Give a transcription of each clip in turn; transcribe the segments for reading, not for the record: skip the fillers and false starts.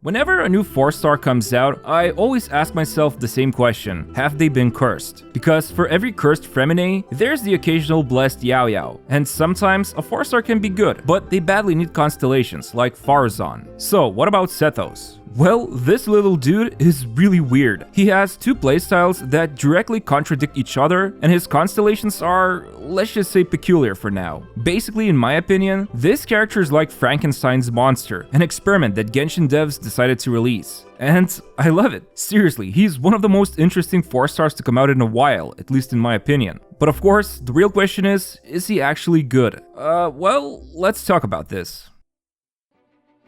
Whenever a new 4-star comes out, I always ask myself the same question: have they been cursed? Because for every cursed Femine, there's the occasional blessed Yao Yao, and sometimes a 4-star can be good, but they badly need constellations, like Farazan. So what about Sethos? Well, this little dude is really weird. He has two playstyles that directly contradict each other, and his constellations are, let's just say, peculiar for now. Basically, in my opinion, this character is like Frankenstein's monster, an experiment that Genshin devs decided to release. And I love it. Seriously, he's one of the most interesting 4-stars to come out in a while, at least in my opinion. But of course, the real question is he actually good? Well, let's talk about this.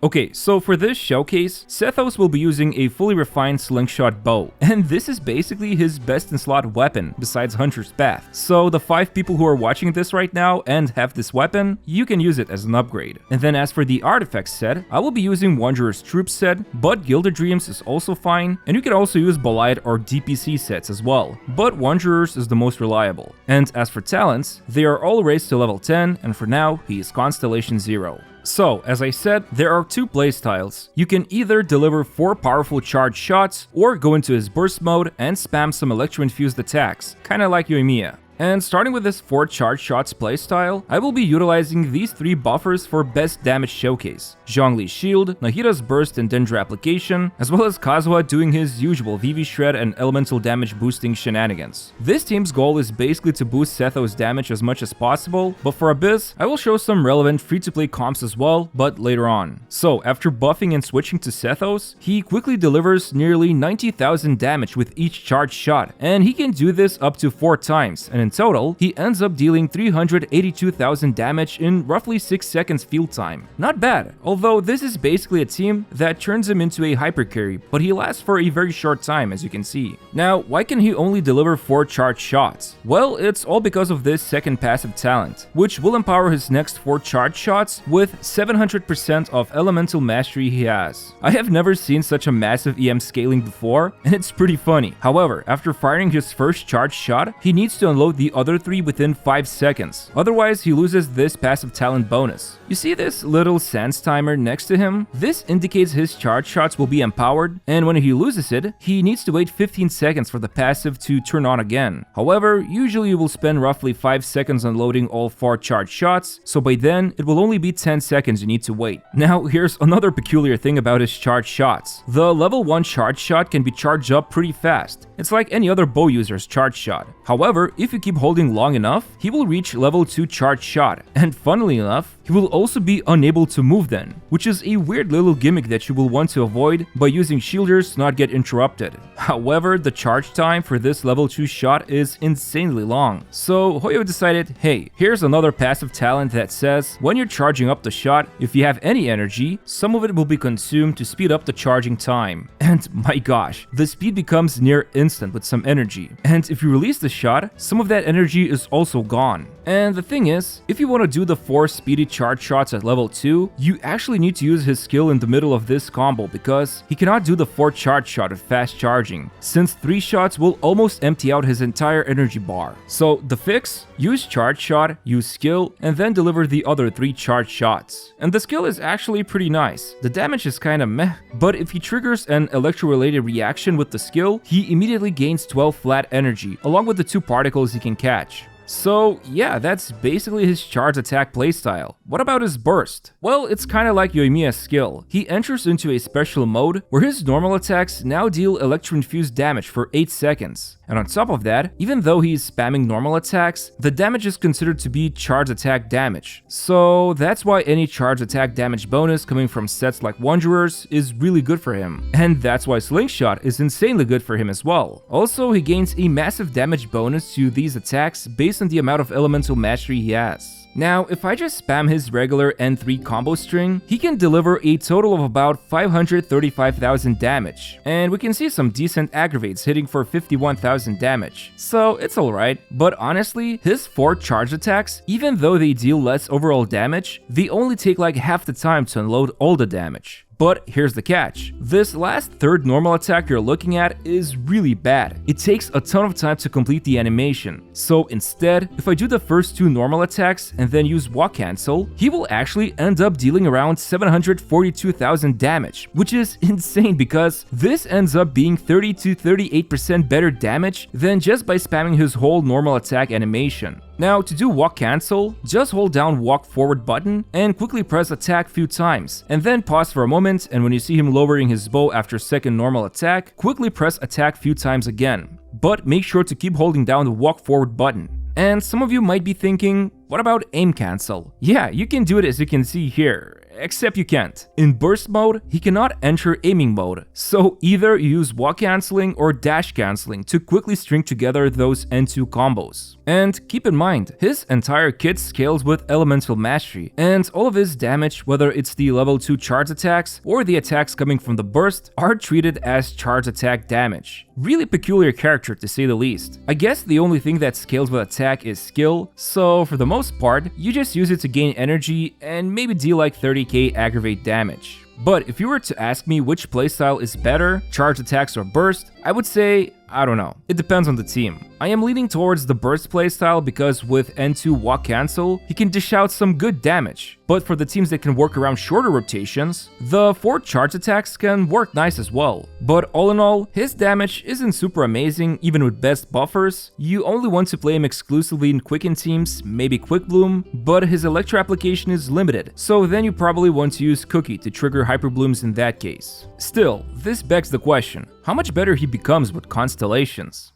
Okay, so for this showcase, Sethos will be using a fully refined Slingshot bow, and this is basically his best in slot weapon, besides Hunter's Path. So the 5 people who are watching this right now and have this weapon, you can use it as an upgrade. And then as for the artifact set, I will be using Wanderer's Troop set, but Gilded Dreams is also fine, and you can also use Bolide or DPC sets as well, but Wanderer's is the most reliable. And as for talents, they are all raised to level 10, and for now, he is Constellation 0. So, as I said, there are two playstyles. You can either deliver 4 powerful charged shots, or go into his burst mode and spam some electro-infused attacks, kinda like Yoimiya. And starting with this 4 charge shots playstyle, I will be utilizing these 3 buffers for best damage showcase: Zhongli's shield, Nahita's burst and Dendra application, as well as Kazuha doing his usual VV shred and elemental damage boosting shenanigans. This team's goal is basically to boost Sethos' damage as much as possible, but for Abyss, I will show some relevant free-to-play comps as well, but later on. So after buffing and switching to Sethos, he quickly delivers nearly 90,000 damage with each charge shot, and he can do this up to 4 times, and in total, he ends up dealing 382,000 damage in roughly 6 seconds field time. Not bad, although this is basically a team that turns him into a hyper carry, but he lasts for a very short time, as you can see. Now, why can he only deliver 4 charged shots? Well, it's all because of this second passive talent, which will empower his next 4 charged shots with 700% of elemental mastery he has. I have never seen such a massive EM scaling before, and it's pretty funny. However, after firing his first charged shot, he needs to unload the other 3 within 5 seconds. Otherwise, he loses this passive talent bonus. You see this little Sans timer next to him? This indicates his charge shots will be empowered, and when he loses it, he needs to wait 15 seconds for the passive to turn on again. However, usually you will spend roughly 5 seconds unloading all 4 charge shots, so by then, it will only be 10 seconds you need to wait. Now, here's another peculiar thing about his charge shots. The level 1 charge shot can be charged up pretty fast. It's like any other bow user's charge shot. However, if you keep holding long enough, he will reach level 2 charge shot, and funnily enough, he will also be unable to move then, which is a weird little gimmick that you will want to avoid by using shielders to not get interrupted. However, the charge time for this level 2 shot is insanely long, so Hoyo decided, hey, here's another passive talent that says, when you're charging up the shot, if you have any energy, some of it will be consumed to speed up the charging time. And my gosh, the speed becomes near instant with some energy, and if you release the shot, some of that energy is also gone. And the thing is, if you want to do the 4 speedy charge shots at level 2, you actually need to use his skill in the middle of this combo because he cannot do the 4 charge shot with fast charging, since 3 shots will almost empty out his entire energy bar. So the fix? Use charge shot, use skill, and then deliver the other 3 charge shots. And the skill is actually pretty nice. The damage is kinda meh, but if he triggers an electro-related reaction with the skill, he immediately gains 12 flat energy, along with the 2 particles he can catch. So yeah, that's basically his charge attack playstyle. What about his burst? Well, it's kinda like Yoimiya's skill. He enters into a special mode where his normal attacks now deal electro-infused damage for 8 seconds. And on top of that, even though he's spamming normal attacks, the damage is considered to be charge attack damage. So that's why any charge attack damage bonus coming from sets like Wanderers is really good for him. And that's why Slingshot is insanely good for him as well. Also, he gains a massive damage bonus to these attacks based on the amount of elemental mastery he has. Now, if I just spam his regular N3 combo string, he can deliver a total of about 535,000 damage, and we can see some decent aggravates hitting for 51,000 damage, so it's alright. But honestly, his 4 charge attacks, even though they deal less overall damage, they only take like half the time to unload all the damage. But here's the catch. This last third normal attack you're looking at is really bad. It takes a ton of time to complete the animation. So instead, if I do the first 2 normal attacks and then use walk cancel, he will actually end up dealing around 742,000 damage, which is insane because this ends up being 30 to 38% better damage than just by spamming his whole normal attack animation. Now, to do walk cancel, just hold down walk forward button and quickly press attack few times, and then pause for a moment, and when you see him lowering his bow after second normal attack, quickly press attack few times again. But make sure to keep holding down the walk forward button. And some of you might be thinking, what about aim cancel? Yeah, you can do it as you can see here. Except you can't. In burst mode, he cannot enter aiming mode, so either you use walk cancelling or dash cancelling to quickly string together those N2 combos. And keep in mind, his entire kit scales with elemental mastery, and all of his damage, whether it's the level 2 charge attacks or the attacks coming from the burst, are treated as charge attack damage. Really peculiar character to say the least. I guess the only thing that scales with attack is skill, so for the most part, you just use it to gain energy and maybe deal like 30k aggravate damage. But if you were to ask me which playstyle is better, charge attacks or burst, I would say, I don't know. It depends on the team. I am leaning towards the burst playstyle because with N2 walk cancel, he can dish out some good damage. But for the teams that can work around shorter rotations, the 4 charge attacks can work nice as well. But all in all, his damage isn't super amazing even with best buffers. You only want to play him exclusively in Quicken teams, maybe Quick Bloom, but his Electro application is limited, so then you probably want to use Cookie to trigger Hyper Blooms in that case. Still, this begs the question, how much better he becomes with Constellations?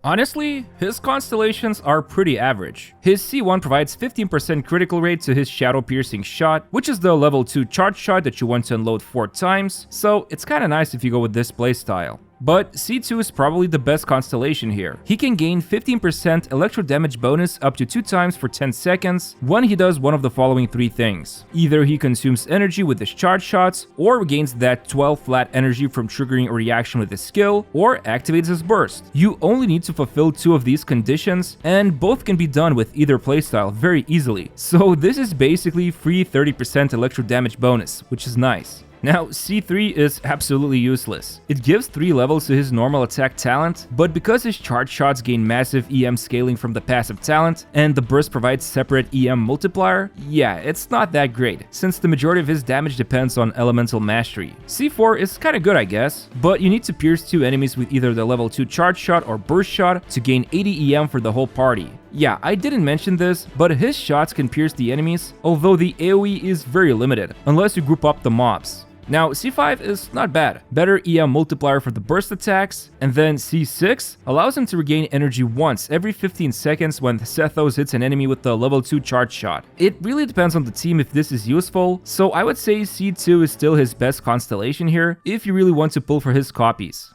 Honestly, his Constellations are pretty average. His C1 provides 15% critical rate to his Shadow Piercing shot, which is the level 2 charge shot that you want to unload 4 times, so it's kinda nice if you go with this playstyle. But C2 is probably the best constellation here. He can gain 15% electro damage bonus up to 2 times for 10 seconds when he does one of the following 3 things. Either he consumes energy with his charge shots, or gains that 12 flat energy from triggering a reaction with his skill, or activates his burst. You only need to fulfill 2 of these conditions, and both can be done with either playstyle very easily. So this is basically free 30% electro damage bonus, which is nice. Now, C3 is absolutely useless. It gives 3 levels to his normal attack talent, but because his charge shots gain massive EM scaling from the passive talent, and the burst provides separate EM multiplier, yeah, it's not that great, since the majority of his damage depends on elemental mastery. C4 is kinda good, I guess, but you need to pierce 2 enemies with either the level 2 charge shot or burst shot to gain 80 EM for the whole party. Yeah, I didn't mention this, but his shots can pierce the enemies, although the AoE is very limited, unless you group up the mobs. Now, C5 is not bad, better EM multiplier for the burst attacks, and then C6 allows him to regain energy once every 15 seconds when Sethos hits an enemy with the level 2 charge shot. It really depends on the team if this is useful, so I would say C2 is still his best constellation here if you really want to pull for his copies.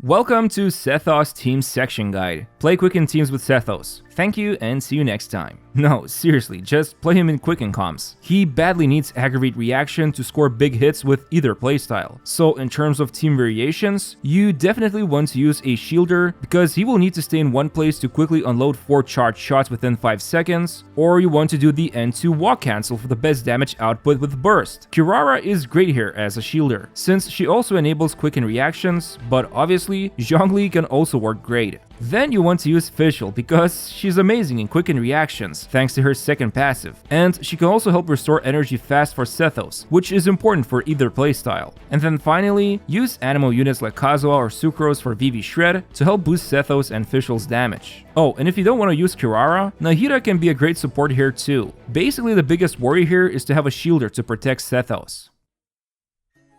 Welcome to Sethos Team Section Guide. Play Quicken teams with Sethos. Thank you and see you next time. No, seriously, just play him in Quicken comps. He badly needs aggravate reaction to score big hits with either playstyle. So in terms of team variations, you definitely want to use a shielder because he will need to stay in one place to quickly unload 4 charge shots within 5 seconds, or you want to do the N2 walk cancel for the best damage output with burst. Kirara is great here as a shielder, since she also enables Quicken reactions, but obviously Zhongli can also work great. Then you want to use Fischl because she's amazing in Quicken reactions thanks to her second passive, and she can also help restore energy fast for Sethos, which is important for either playstyle. And then finally, use animal units like Kazuha or Sucrose for VV Shred to help boost Sethos and Fischl's damage. Oh, and if you don't want to use Kirara, Nahida can be a great support here too. Basically, the biggest worry here is to have a shielder to protect Sethos.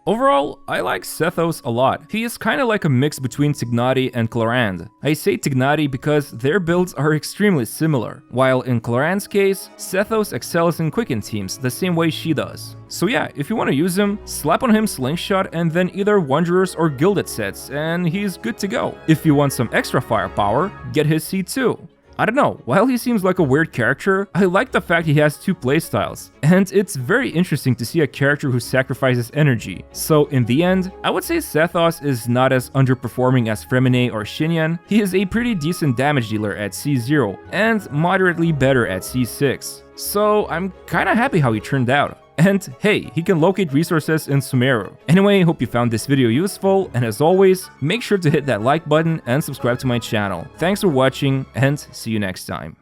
Overall, I like Sethos a lot. He is kinda like a mix between Tignati and Clorand. I say Tignati because their builds are extremely similar, while in Clorand's case, Sethos excels in Quicken teams the same way she does. So yeah, if you want to use him, slap on him Slingshot and then either Wanderers or Gilded sets, and he's good to go. If you want some extra firepower, get his C2. I don't know, while he seems like a weird character, I like the fact he has 2 playstyles, and it's very interesting to see a character who sacrifices energy. So in the end, I would say Sethos is not as underperforming as Fremine or Xinyan. He is a pretty decent damage dealer at C0, and moderately better at C6. So I'm kinda happy how he turned out. And hey, he can locate resources in Sumeru. Anyway, hope you found this video useful, and as always, make sure to hit that like button and subscribe to my channel. Thanks for watching, and see you next time.